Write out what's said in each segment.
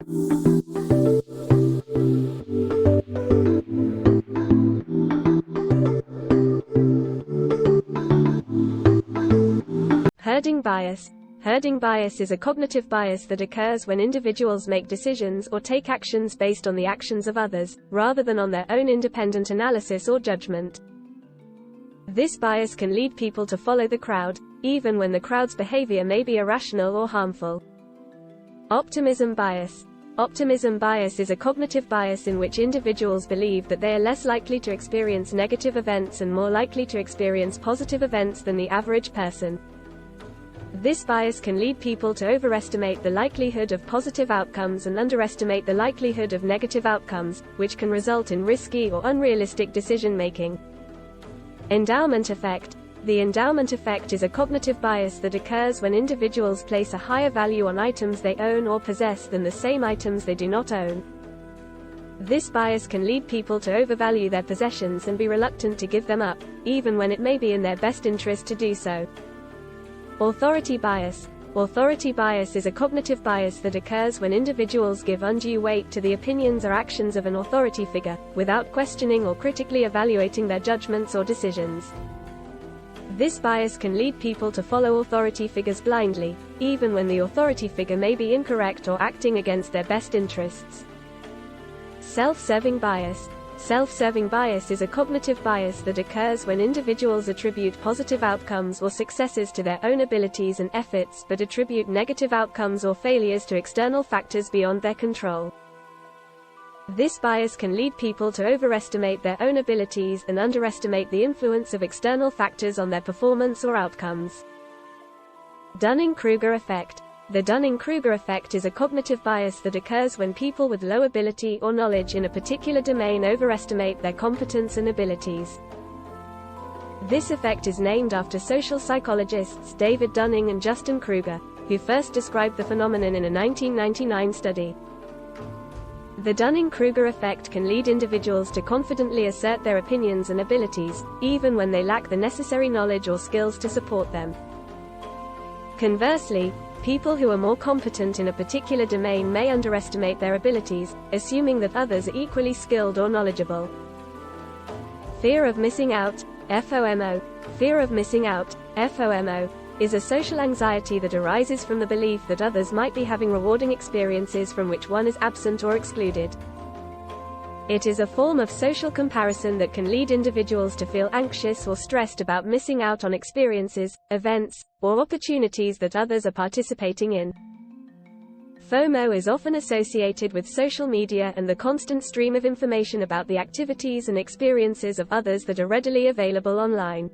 Herding bias. Herding bias is a cognitive bias that occurs when individuals make decisions or take actions based on the actions of others, rather than on their own independent analysis or judgment. This bias can lead people to follow the crowd, even when the crowd's behavior may be irrational or harmful. Optimism bias. Optimism bias is a cognitive bias in which individuals believe that they are less likely to experience negative events and more likely to experience positive events than the average person. This bias can lead people to overestimate the likelihood of positive outcomes and underestimate the likelihood of negative outcomes, which can result in risky or unrealistic decision-making. Endowment effect. The endowment effect is a cognitive bias that occurs when individuals place a higher value on items they own or possess than the same items they do not own. This bias can lead people to overvalue their possessions and be reluctant to give them up, even when it may be in their best interest to do so. Authority bias. Authority bias is a cognitive bias that occurs when individuals give undue weight to the opinions or actions of an authority figure, without questioning or critically evaluating their judgments or decisions. This bias can lead people to follow authority figures blindly, even when the authority figure may be incorrect or acting against their best interests. Self-serving bias. Self-serving bias is a cognitive bias that occurs when individuals attribute positive outcomes or successes to their own abilities and efforts but attribute negative outcomes or failures to external factors beyond their control. This bias can lead people to overestimate their own abilities and underestimate the influence of external factors on their performance or outcomes. Dunning-Kruger effect. The Dunning-Kruger effect is a cognitive bias that occurs when people with low ability or knowledge in a particular domain overestimate their competence and abilities. This effect is named after social psychologists David Dunning and Justin Kruger, who first described the phenomenon in a 1999 study. The Dunning-Kruger effect can lead individuals to confidently assert their opinions and abilities, even when they lack the necessary knowledge or skills to support them. Conversely, people who are more competent in a particular domain may underestimate their abilities, assuming that others are equally skilled or knowledgeable. Fear of missing out, FOMO. Fear of missing out, FOMO, is a social anxiety that arises from the belief that others might be having rewarding experiences from which one is absent or excluded. It is a form of social comparison that can lead individuals to feel anxious or stressed about missing out on experiences, events, or opportunities that others are participating in. FOMO is often associated with social media and the constant stream of information about the activities and experiences of others that are readily available online.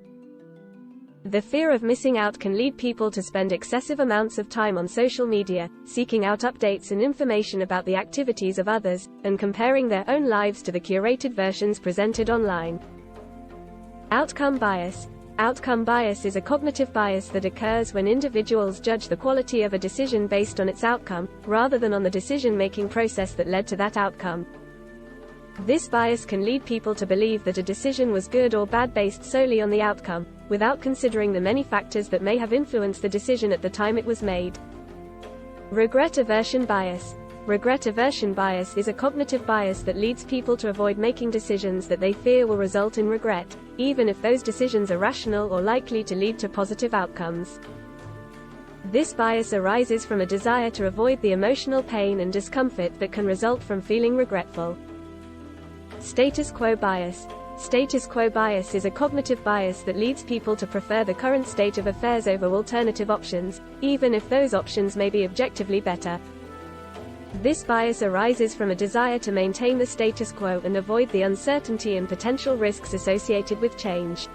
The fear of missing out can lead people to spend excessive amounts of time on social media, seeking out updates and information about the activities of others, and comparing their own lives to the curated versions presented online. Outcome bias. Outcome bias is a cognitive bias that occurs when individuals judge the quality of a decision based on its outcome, rather than on the decision-making process that led to that outcome. This bias can lead people to believe that a decision was good or bad based solely on the outcome, without considering the many factors that may have influenced the decision at the time it was made. Regret aversion bias. Regret aversion bias is a cognitive bias that leads people to avoid making decisions that they fear will result in regret, even if those decisions are rational or likely to lead to positive outcomes. This bias arises from a desire to avoid the emotional pain and discomfort that can result from feeling regretful. Status quo bias. Status quo bias is a cognitive bias that leads people to prefer the current state of affairs over alternative options, even if those options may be objectively better. This bias arises from a desire to maintain the status quo and avoid the uncertainty and potential risks associated with change.